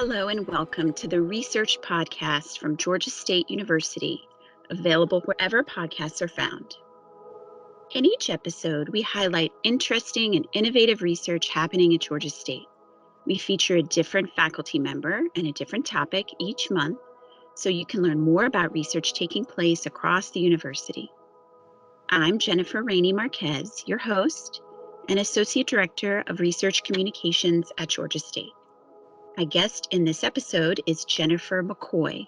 Hello and welcome to the Research Podcast from Georgia State University, available wherever podcasts are found. In each episode, we highlight interesting and innovative research happening at Georgia State. We feature a different faculty member and a different topic each month, so you can learn more about research taking place across the university. I'm Jennifer Marquez, your host and Associate Director of Research Communications at Georgia State. My guest in this episode is Jennifer McCoy,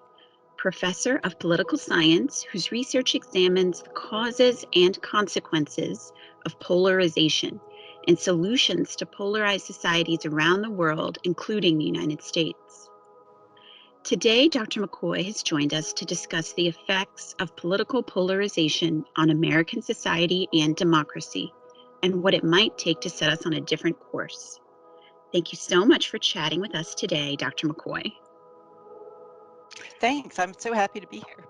Professor of Political Science, whose research examines the causes and consequences of polarization and solutions to polarized societies around the world, including the United States. Today, Dr. McCoy has joined us to discuss the effects of political polarization on American society and democracy, and what it might take to set us on a different course. Thank you so much for chatting with us today, Dr. McCoy. Thanks. I'm so happy to be here.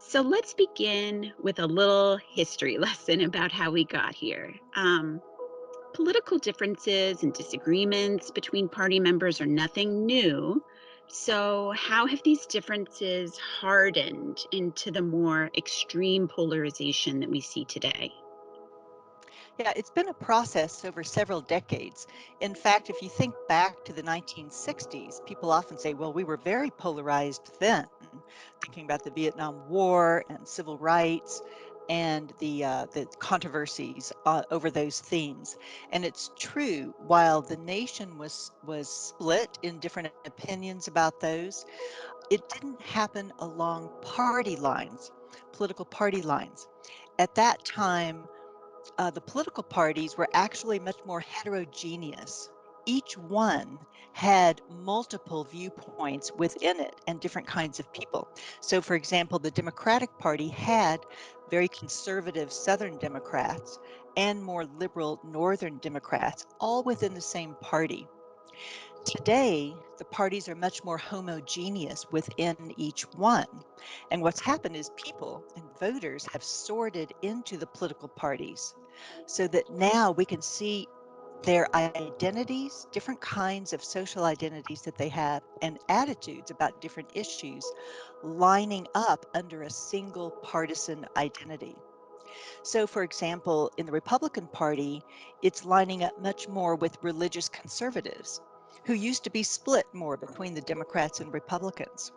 So let's begin with a little history lesson about how we got here. Political differences and disagreements between party members are nothing new. So, how have these differences hardened into the more extreme polarization that we see today? Yeah, it's been a process over several decades. In fact, if you think back to the 1960s, people often say, well, we were very polarized then, thinking about the Vietnam War and civil rights and the controversies over those themes. And it's true, while the nation was split in different opinions about those, it didn't happen along party lines, political party lines. At that time, the political parties were actually much more heterogeneous. Each one had multiple viewpoints within it and different kinds of people. So, for example, the Democratic Party had very conservative Southern Democrats and more liberal Northern Democrats, all within the same party. Today, the parties are much more homogeneous within each one. And what's happened is people and voters have sorted into the political parties so that now we can see their identities, different kinds of social identities that they have, and attitudes about different issues lining up under a single partisan identity. So, for example, in the Republican Party, it's lining up much more with religious conservatives who used to be split more between the Democrats and Republicans.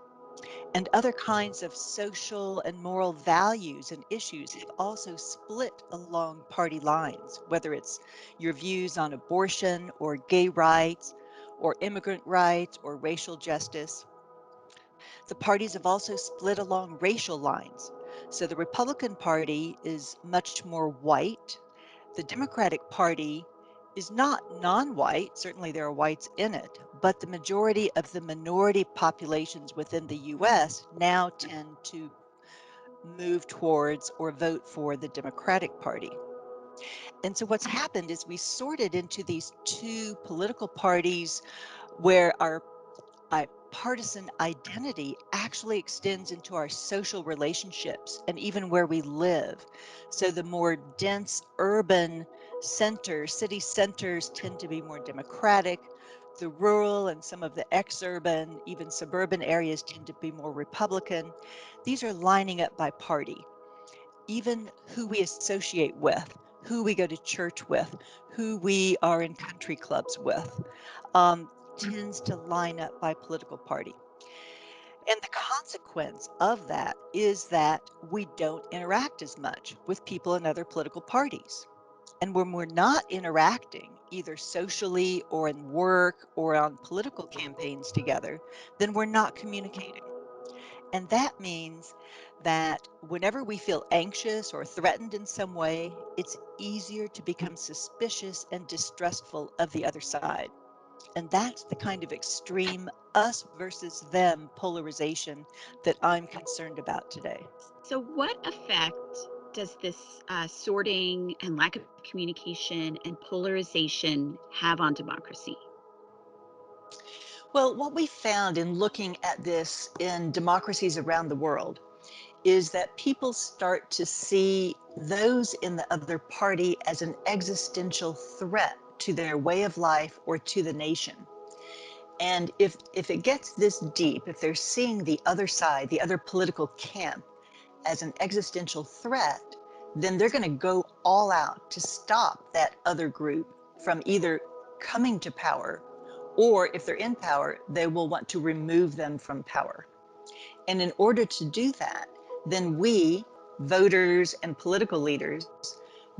And other kinds of social and moral values and issues have also split along party lines, whether it's your views on abortion or gay rights or immigrant rights or racial justice. The parties have also split along racial lines. So the Republican Party is much more white. The Democratic Party is not non-white, certainly there are whites in it, but the majority of the minority populations within the US now tend to move towards or vote for the Democratic Party. And so what's happened is we sorted into these two political parties where our partisan identity actually extends into our social relationships and even where we live. So the more dense urban centers, city centers tend to be more democratic. The rural and some of the exurban, even suburban areas tend to be more Republican. These are lining up by party. Even who we associate with, who we go to church with, who we are in country clubs with, tends to line up by political party. And the consequence of that is that we don't interact as much with people in other political parties. And when we're not interacting, either socially or in work or on political campaigns together, then we're not communicating. And that means that whenever we feel anxious or threatened in some way, it's easier to become suspicious and distrustful of the other side. And that's the kind of extreme us versus them polarization that I'm concerned about today. So, what effect does this sorting and lack of communication and polarization have on democracy? Well, what we found in looking at this in democracies around the world is that people start to see those in the other party as an existential threat to their way of life or to the nation. And if it gets this deep, if they're seeing the other side, the other political camp, as an existential threat, then they're going to go all out to stop that other group from either coming to power, or if they're in power, they will want to remove them from power. And in order to do that, then we, voters and political leaders,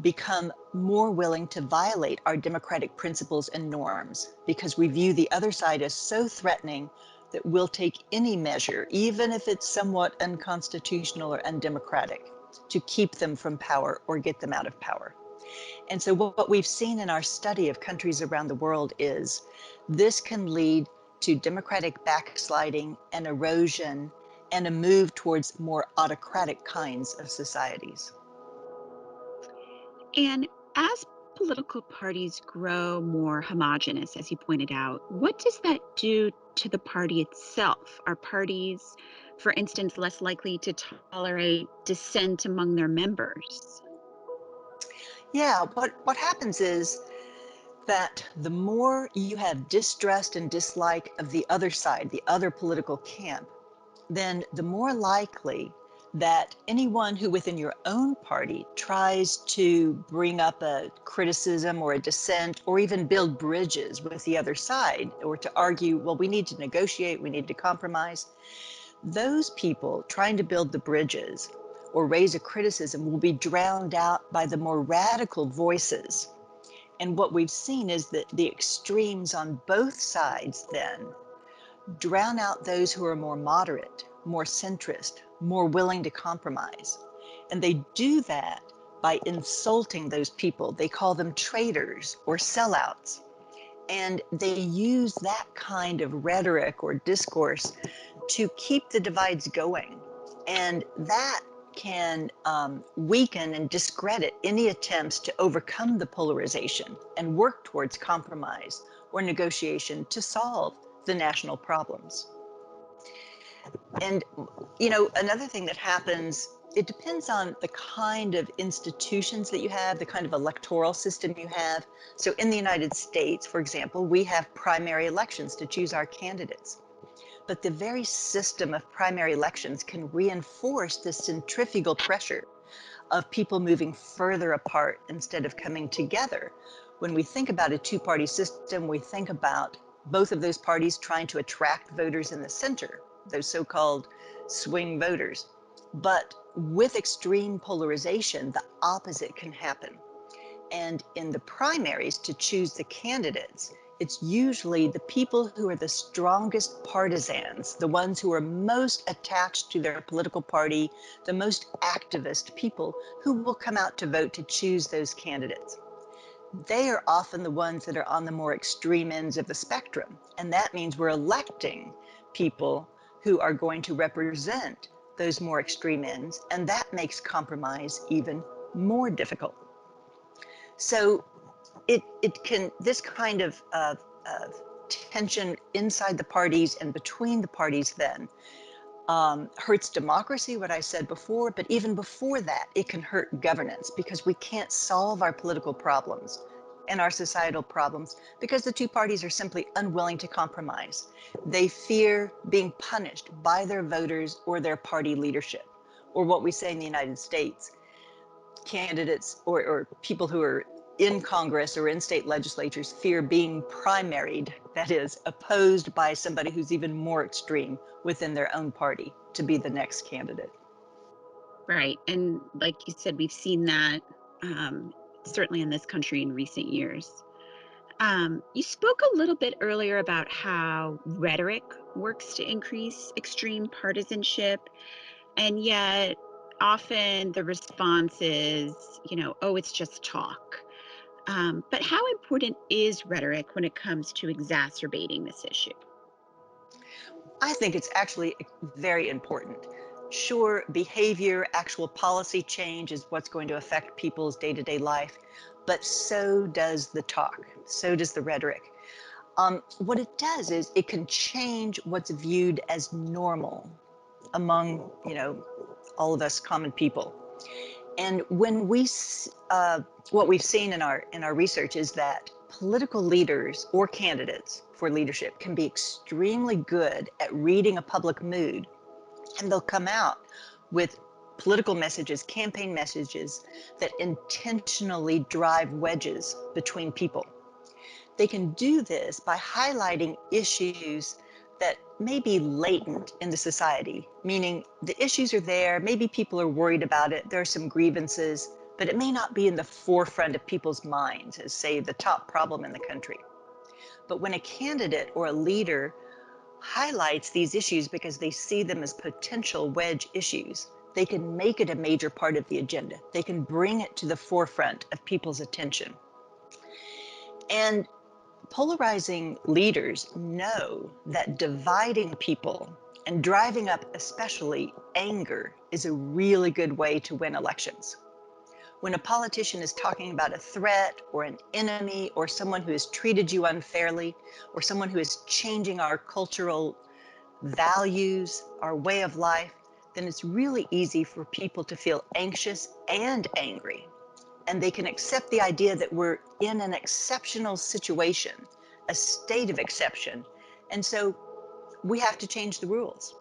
become more willing to violate our democratic principles and norms because we view the other side as so threatening that we'll take any measure, even if it's somewhat unconstitutional or undemocratic, to keep them from power or get them out of power. And so what we've seen in our study of countries around the world is this can lead to democratic backsliding and erosion and a move towards more autocratic kinds of societies. And as political parties grow more homogenous, as you pointed out, what does that do to the party itself? Are parties, for instance, less likely to tolerate dissent among their members? Yeah, what happens is that the more you have distrust and dislike of the other side, the other political camp, then the more likely that anyone who within your own party tries to bring up a criticism or a dissent or even build bridges with the other side or to argue, well, we need to negotiate, we need to compromise, those people trying to build the bridges or raise a criticism will be drowned out by the more radical voices. And what we've seen is that the extremes on both sides then drown out those who are more moderate, more centrist, more willing to compromise. And they do that by insulting those people. They call them traitors or sellouts. And they use that kind of rhetoric or discourse to keep the divides going. And that can weaken and discredit any attempts to overcome the polarization and work towards compromise or negotiation to solve the national problems. And, you know, another thing that happens, it depends on the kind of institutions that you have, the kind of electoral system you have. So in the United States, for example, we have primary elections to choose our candidates. But the very system of primary elections can reinforce the centrifugal pressure of people moving further apart instead of coming together. When we think about a two-party system, we think about both of those parties trying to attract voters in the center, those so-called swing voters. But with extreme polarization, the opposite can happen. And in the primaries to choose the candidates, it's usually the people who are the strongest partisans, the ones who are most attached to their political party, the most activist people who will come out to vote to choose those candidates. They are often the ones that are on the more extreme ends of the spectrum. And that means we're electing people who are going to represent those more extreme ends. And that makes compromise even more difficult. So it can, this kind of tension inside the parties and between the parties then hurts democracy, what I said before, but even before that, it can hurt governance because we can't solve our political problems and our societal problems because the two parties are simply unwilling to compromise. They fear being punished by their voters or their party leadership, or what we say in the United States, candidates or people who are in Congress or in state legislatures fear being primaried, that is, opposed by somebody who's even more extreme within their own party to be the next candidate. Right. And like you said, we've seen that um, certainly in this country in recent years. You spoke a little bit earlier about how rhetoric works to increase extreme partisanship, and yet often the response is, oh, it's just talk. But how important is rhetoric when it comes to exacerbating this issue? I think it's actually very important. Sure, behavior, actual policy change is what's going to affect people's day-to-day life, but so does the talk, so does the rhetoric. What it does is it can change what's viewed as normal among, all of us common people. And when what we've seen in our research is that Political leaders or candidates for leadership can be extremely good at reading a public mood, and they'll come out with political messages, campaign messages that intentionally drive wedges between people. They can do this by highlighting issues that may be latent in the society, meaning the issues are there, maybe people are worried about it, there are some grievances, but it may not be in the forefront of people's minds as, say, the top problem in the country. But when a candidate or a leader highlights these issues because they see them as potential wedge issues, they can make it a major part of the agenda. They can bring it to the forefront of people's attention. And polarizing leaders know that dividing people and driving up especially anger is a really good way to win elections. When a politician is talking about a threat or an enemy or someone who has treated you unfairly or someone who is changing our cultural values, our way of life, then it's really easy for people to feel anxious and angry. And they can accept the idea that we're in an exceptional situation, a state of exception. And so we have to change the rules.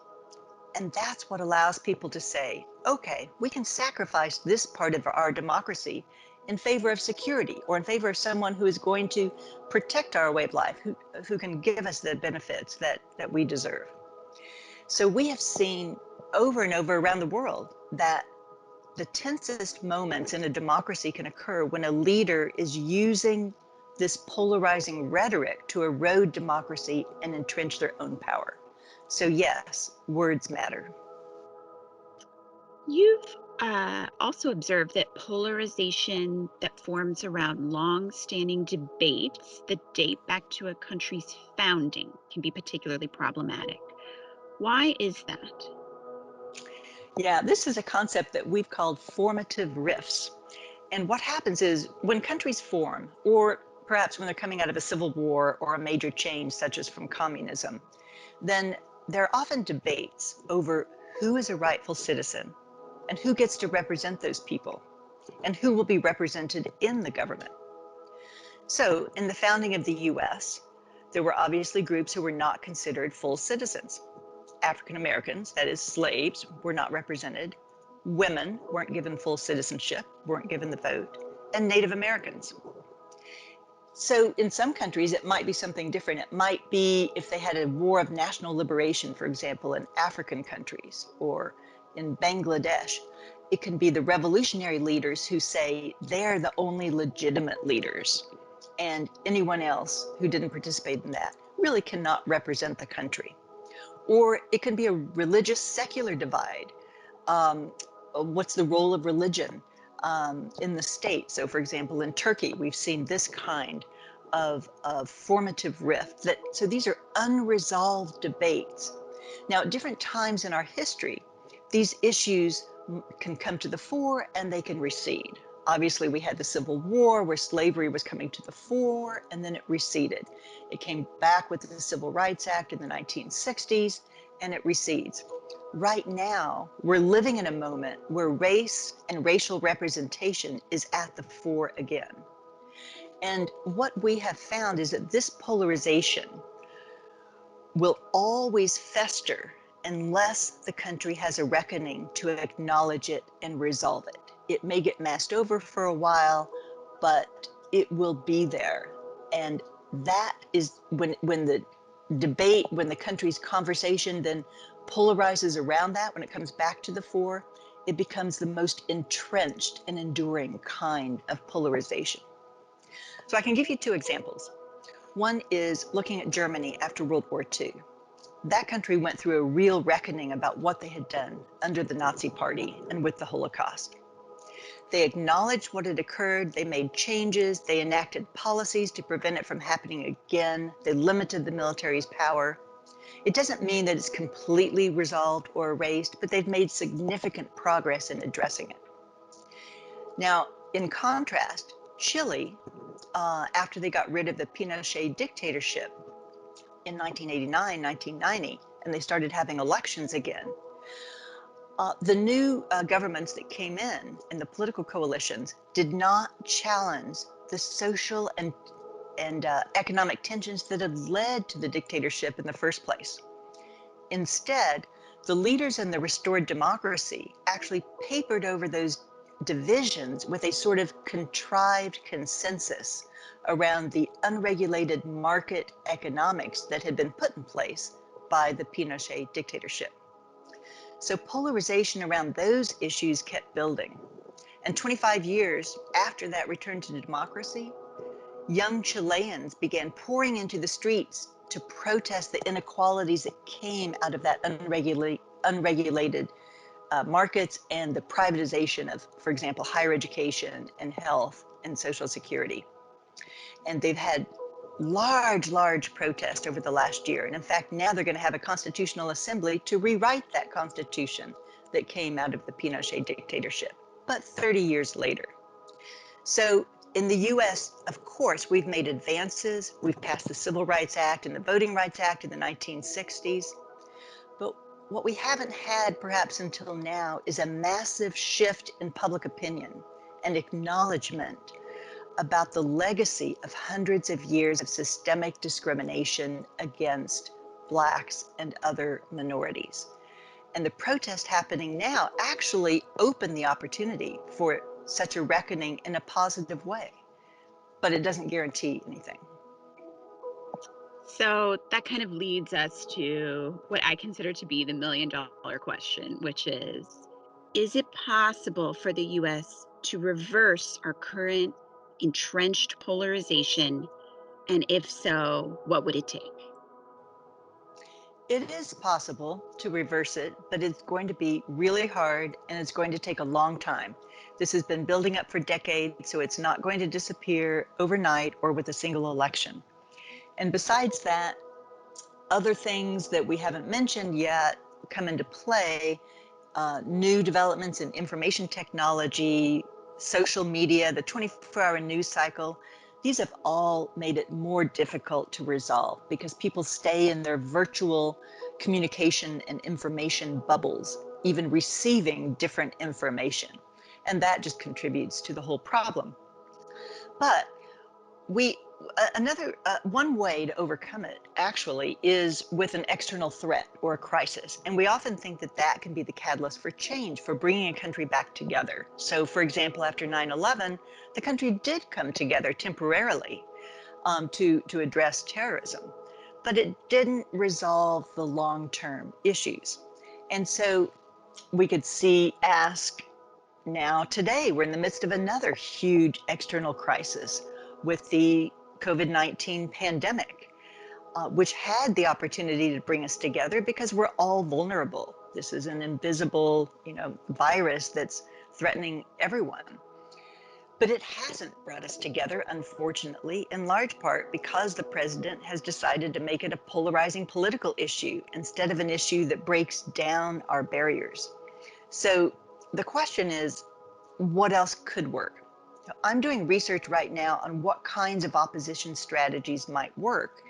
And that's what allows people to say, okay, we can sacrifice this part of our democracy in favor of security or in favor of someone who is going to protect our way of life, who can give us the benefits that we deserve. So we have seen over and over around the world that the tensest moments in a democracy can occur when a leader is using this polarizing rhetoric to erode democracy and entrench their own power. So yes, words matter. You've also observed that polarization that forms around long standing debates that date back to a country's founding can be particularly problematic. Why is that? Yeah, this is a concept that we've called formative rifts. And what happens is when countries form, or perhaps when they're coming out of a civil war or a major change, such as from communism, then there are often debates over who is a rightful citizen and who gets to represent those people and who will be represented in the government. So, in the founding of the US, there were obviously groups who were not considered full citizens. African Americans, that is, slaves, were not represented. Women weren't given full citizenship, weren't given the vote, and Native Americans. So in some countries, it might be something different. It might be if they had a war of national liberation, for example, in African countries or in Bangladesh. It can be the revolutionary leaders who say they're the only legitimate leaders, and anyone else who didn't participate in that really cannot represent the country. Or it can be a religious secular divide. Um, what's the role of religion in the state? So, for example, in Turkey, we've seen this kind of formative rift. So these are unresolved debates. Now, at different times in our history, these issues can come to the fore and they can recede. Obviously, we had the Civil War where slavery was coming to the fore and then it receded. It came back with the Civil Rights Act in the 1960s and it recedes. Right now, we're living in a moment where race and racial representation is at the fore again. And what we have found is that this polarization will always fester unless the country has a reckoning to acknowledge it and resolve it. It may get masked over for a while, but it will be there. And that is when the debate, when the country's conversation then polarizes around that, when it comes back to the fore, it becomes the most entrenched and enduring kind of polarization. So I can give you two examples. One is looking at Germany after World War II. That country went through a real reckoning about what they had done under the Nazi Party and with the Holocaust. They acknowledged what had occurred, they made changes, they enacted policies to prevent it from happening again, they limited the military's power. It doesn't mean that it's completely resolved or erased, but they've made significant progress in addressing it. Now, in contrast, Chile, after they got rid of the Pinochet dictatorship in 1989, 1990, and they started having elections again, the new governments that came in and the political coalitions did not challenge the social and economic tensions that had led to the dictatorship in the first place. Instead, the leaders in the restored democracy actually papered over those divisions with a sort of contrived consensus around the unregulated market economics that had been put in place by the Pinochet dictatorship. So polarization around those issues kept building. And 25 years after that return to democracy, young Chileans began pouring into the streets to protest the inequalities that came out of that unregulated markets and the privatization of, for example, higher education and health and social security. And they've had large protests over the last year. And in fact, now they're going to have a constitutional assembly to rewrite that constitution that came out of the Pinochet dictatorship, but 30 years later. So in the US, of course, we've made advances. We've passed the Civil Rights Act and the Voting Rights Act in the 1960s. But what we haven't had perhaps until now is a massive shift in public opinion and acknowledgement about the legacy of hundreds of years of systemic discrimination against Blacks and other minorities. And the protest happening now actually opened the opportunity for such a reckoning in a positive way, but it doesn't guarantee anything. So that kind of leads us to what I consider to be the million-dollar question, which is it possible for the US to reverse our current entrenched polarization? And if so, what would it take? It is possible to reverse it, but it's going to be really hard and it's going to take a long time. This has been building up for decades, so it's not going to disappear overnight or with a single election. And besides that, other things that we haven't mentioned yet come into play. New developments in information technology, social media, the 24-hour news cycle, these have all made it more difficult to resolve because people stay in their virtual communication and information bubbles, even receiving different information. And that just contributes to the whole problem. But we another one way to overcome it actually is with an external threat or a crisis, and we often think that that can be the catalyst for change, for bringing a country back together. So for example, after 9/11, the country did come together temporarily to address terrorism, but it didn't resolve the long-term issues. And so we could ask now, today, we're in the midst of another huge external crisis with the COVID-19 pandemic, which had the opportunity to bring us together because we're all vulnerable. This is an invisible, virus that's threatening everyone. But it hasn't brought us together, unfortunately, in large part because the president has decided to make it a polarizing political issue instead of an issue that breaks down our barriers. So the question is, what else could work? I'm doing research right now on what kinds of opposition strategies might work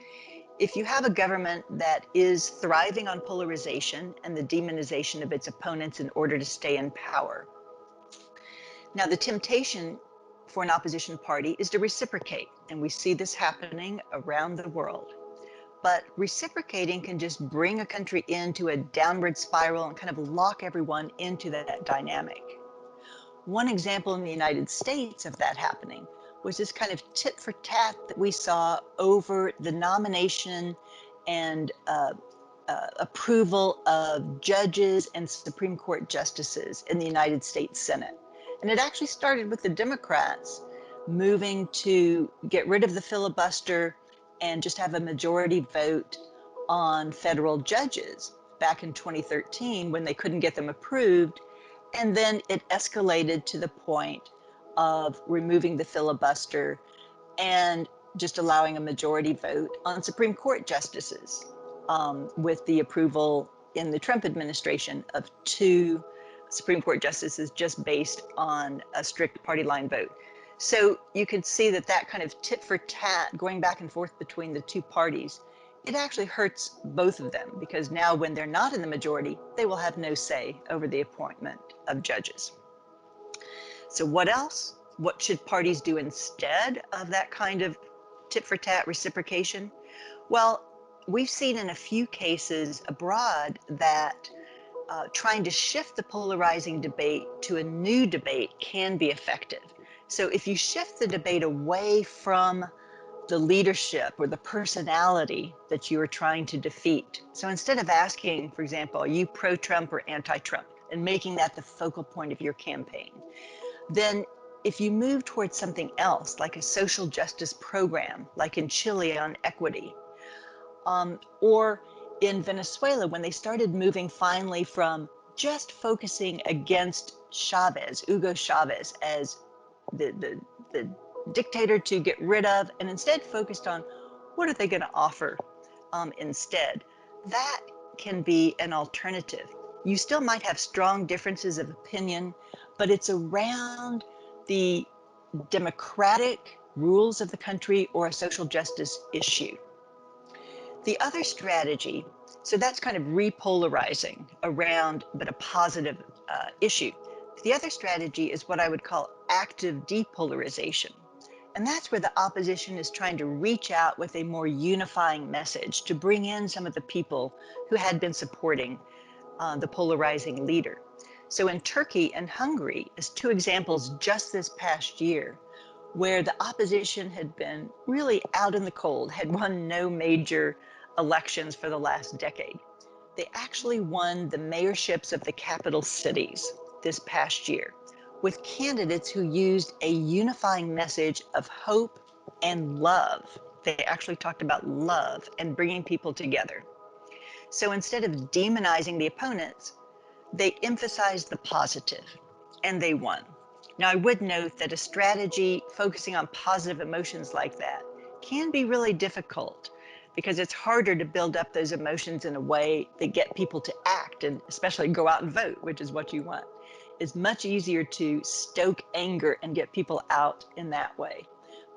if you have a government that is thriving on polarization and the demonization of its opponents in order to stay in power. Now, the temptation for an opposition party is to reciprocate, and we see this happening around the world. But reciprocating can just bring a country into a downward spiral and kind of lock everyone into that dynamic. One example in the United States of that happening was this kind of tit for tat that we saw over the nomination and approval of judges and Supreme Court justices in the United States Senate. And it actually started with the Democrats moving to get rid of the filibuster and just have a majority vote on federal judges back in 2013 when they couldn't get them approved. And then it escalated to the point of removing the filibuster and just allowing a majority vote on Supreme Court justices, with the approval in the Trump administration of 2 Supreme Court justices just based on a strict party line vote. So you can see that that kind of tit for tat going back and forth between the two parties, it actually hurts both of them because now when they're not in the majority, they will have no say over the appointment of judges. So what else? What should parties do instead of that kind of tit for tat reciprocation? Well, we've seen in a few cases abroad that trying to shift the polarizing debate to a new debate can be effective. So if you shift the debate away from the leadership or the personality that you are trying to defeat. So instead of asking, for example, are you pro-Trump or anti-Trump, and making that the focal point of your campaign, then if you move towards something else, like a social justice program, like in Chile on equity, or in Venezuela, when they started moving finally from just focusing against Chavez, Hugo Chavez, as the dictator to get rid of, and instead focused on what are they going to offer instead. That can be an alternative. You still might have strong differences of opinion, but it's around the democratic rules of the country or a social justice issue. The other strategy, so that's kind of repolarizing around, but a positive issue. The other strategy is what I would call active depolarization. And that's where the opposition is trying to reach out with a more unifying message to bring in some of the people who had been supporting the polarizing leader. So in Turkey and Hungary, as two examples just this past year, where the opposition had been really out in the cold, had won no major elections for the last decade. They actually won the mayorships of the capital cities this past year with candidates who used a unifying message of hope and love. They actually talked about love and bringing people together. So instead of demonizing the opponents, they emphasized the positive, and they won. Now, I would note that a strategy focusing on positive emotions like that can be really difficult because it's harder to build up those emotions in a way that get people to act and especially go out and vote, which is what you want. It's much easier to stoke anger and get people out in that way.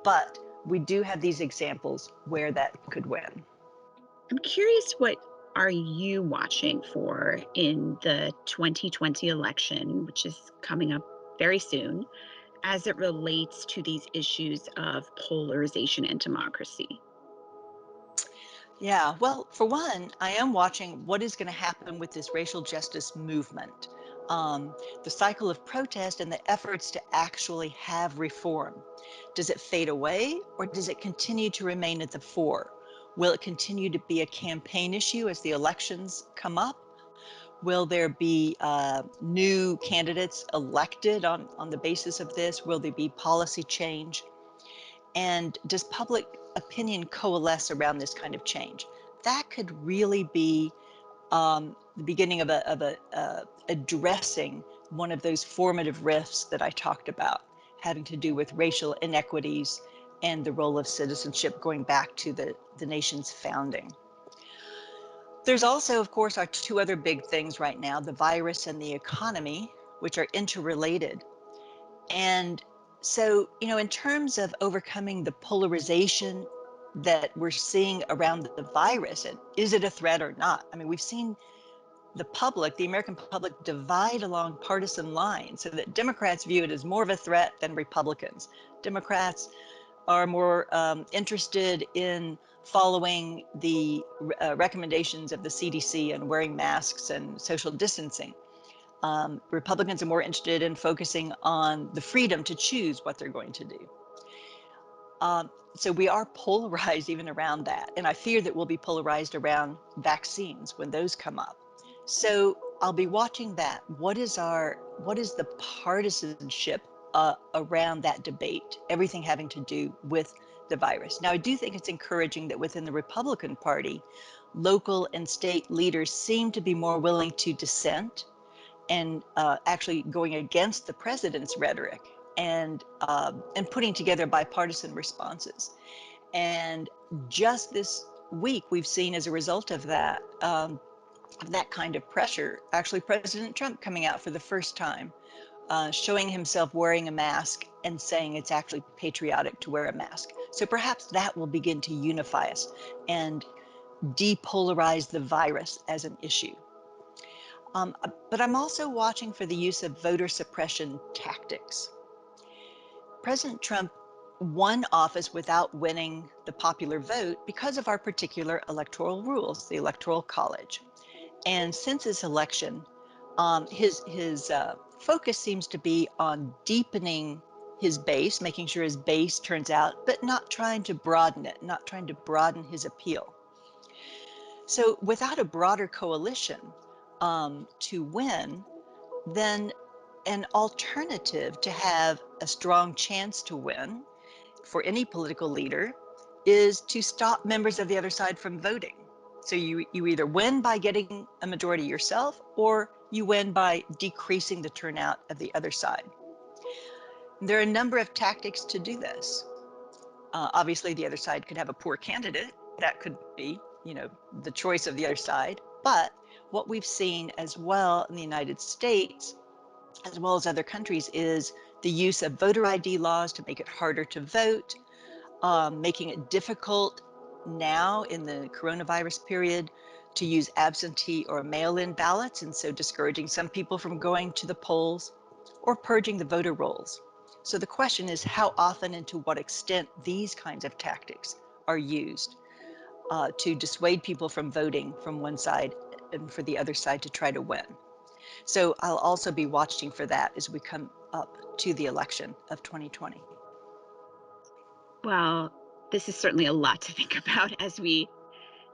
But we do have these examples where that could win. I'm curious, what are you watching for in the 2020 election, which is coming up very soon, as it relates to these issues of polarization and democracy? Yeah, well, for one, I am watching what is going to happen with this racial justice movement, um, the cycle of protest and the efforts to actually have reform. Does it fade away or does it continue to remain at the fore? Will it continue to be a campaign issue as the elections come up? Will there be new candidates elected on the basis of this? Will there be policy change? And does public opinion coalesce around this kind of change? That could really be the beginning of addressing one of those formative rifts that I talked about, having to do with racial inequities and the role of citizenship going back to the nation's founding. There's also, of course, our two other big things right now, the virus and the economy, which are interrelated. And so, in terms of overcoming the polarization that we're seeing around the virus, and is it a threat or not? I mean, we've seen the public, the American public, divide along partisan lines so that Democrats view it as more of a threat than Republicans. Democrats are more interested in following the recommendations of the CDC and wearing masks and social distancing. Republicans are more interested in focusing on the freedom to choose what they're going to do. So we are polarized even around that. And I fear that we'll be polarized around vaccines when those come up. So I'll be watching that. What is the partisanship around that debate? Everything having to do with the virus. Now, I do think it's encouraging that within the Republican Party, local and state leaders seem to be more willing to dissent and actually going against the president's rhetoric and putting together bipartisan responses. And just this week, we've seen as a result of that kind of pressure, actually President Trump coming out for the first time, showing himself wearing a mask and saying it's actually patriotic to wear a mask. So perhaps that will begin to unify us and depolarize the virus as an issue. But I'm also watching for the use of voter suppression tactics. President Trump won office without winning the popular vote because of our particular electoral rules, the Electoral College. And since his election, his focus seems to be on deepening his base, making sure his base turns out, but not trying to broaden it, not trying to broaden his appeal. So without a broader coalition to win, then an alternative to have a strong chance to win for any political leader is to stop members of the other side from voting. So you either win by getting a majority yourself, or you win by decreasing the turnout of the other side. There are a number of tactics to do this. Obviously, the other side could have a poor candidate. That could be, the choice of the other side. But what we've seen as well in the United States, as well as other countries, is the use of voter ID laws to make it harder to vote, making it difficult now in the coronavirus period to use absentee or mail-in ballots, and so discouraging some people from going to the polls, or purging the voter rolls. So the question is how often and to what extent these kinds of tactics are used to dissuade people from voting from one side and for the other side to try to win. So I'll also be watching for that as we come up to the election of 2020. Well, this is certainly a lot to think about as we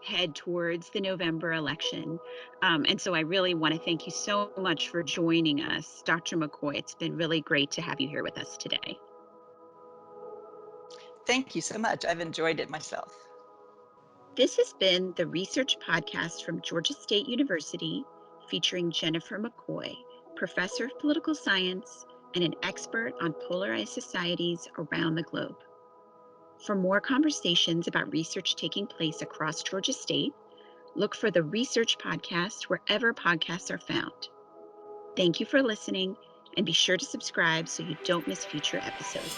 head towards the November election. And so I really want to thank you so much for joining us, Dr. McCoy. It's been really great to have you here with us today. Thank you so much. I've enjoyed it myself. This has been the Research Podcast from Georgia State University, featuring Jennifer McCoy, professor of political science and an expert on polarized societies around the globe. For more conversations about research taking place across Georgia State, look for the Research Podcast wherever podcasts are found. Thank you for listening, and be sure to subscribe so you don't miss future episodes.